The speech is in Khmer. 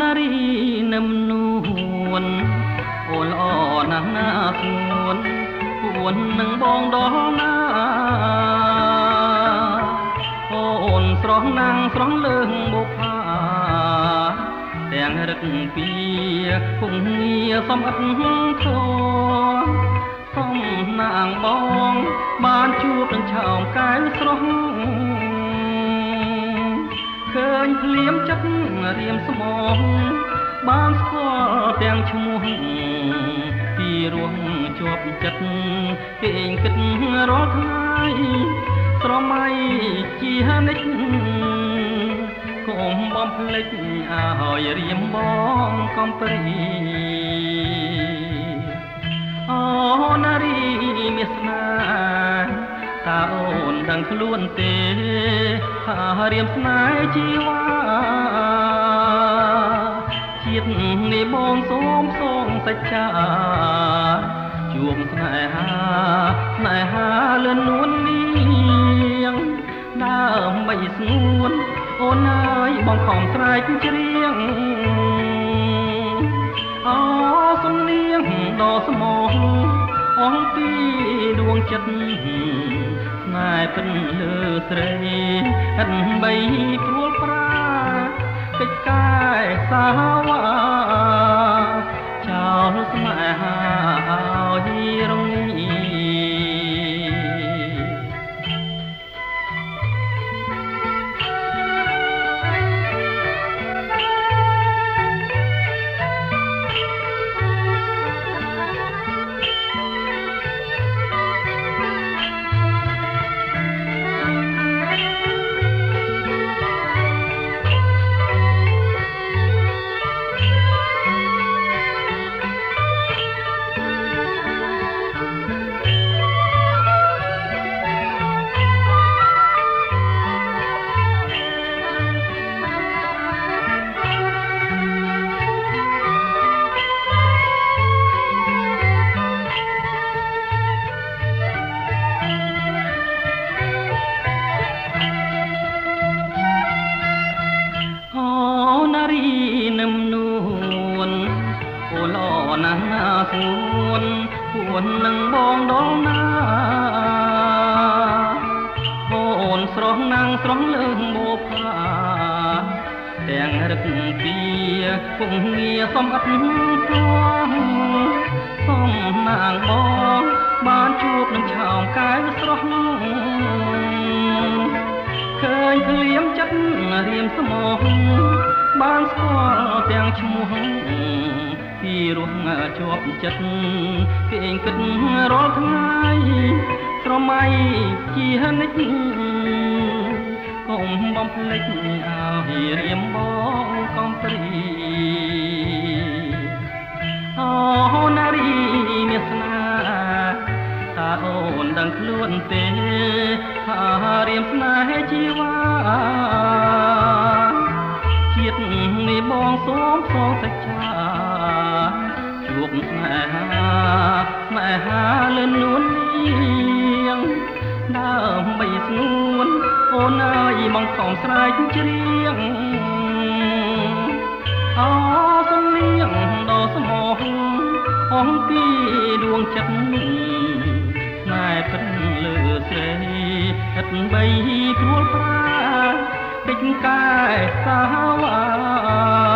នារីនឹមនួនអូនល្អណាស់ណាស្ងួនពួននឹងបងដល់ណាអូនស្រស់ណាំងស្រស់លើងបុប្ផាទាំងរឹកពីគង់ងារសំអិតធោសំណាងបងបានជួបនឹងឆោមកែវស្រស់ឃើញភ្លៀមចិត្តរៀមស្មងបានស្គាល់ទាំងឈ្មោះពីរោះជាប់ចិត្តគេងគិតរាល់ថ្ងៃស្រមៃជានិច្ចកុំបំភ្លេចឲ្យរៀមបងកំព្រីអូនារីមាសស្នេហ៍តើអូនដឹងខ្លួនទេថារៀមស្នេហ៍ជីវ៉ាជាតិនេះបងសូមផ្សងសច្ចាជួបស្នេហាលឿននួននាងដើម្បីស្ងួនអូនអើយបងខំស្រែកច្រៀងអូសំនៀងដ៏ស្មោះអស់ពីដួងចិត្តស្នេហ៍ពិនលើស្រីហិនបីព្រួលប្រាកិច្ចកាយសាវ៉ាចោលស្នេហាឲ្យរងណាស់ណាស្ងួនពួននឹងបងដល់ណាអូនស្រស់ណាំងស្រស់លើងបុប្ផាទាំងរឹកពីគង់ងារសំអិតព្រោះសំណាងបងបានជួបនឹងឆោមកែវស្រស់ឃើញភ្លៀមចិត្តរៀមស្មោះបានស្គាល់ទាំងឈ្មោះពីរោះជាប់ចិត្តគេងគិតរាល់ថ្ងៃស្រមៃជានិច្ចកុំបំភ្លេចឲ្យរៀមបងកំព្រីអូនារីមាសស្នេហ៍តើអូនដឹងខ្លួនទេថារៀមស្នេហ៍ជីវ៉ាជាតិនេះបងសូមផ្សងសច្ចាជួបស្នេហាលឿននួននាងដើម្បីស្ងួនអូនអើយមកខំស្រែកច្រៀងអូសំនៀងដ៏ស្មោះអស់ពីដួងចិត្តស្នេហ៍ពិនលើស្រីហិតបីព្រួលប្រាកិច្ចកាយសាវ៉ា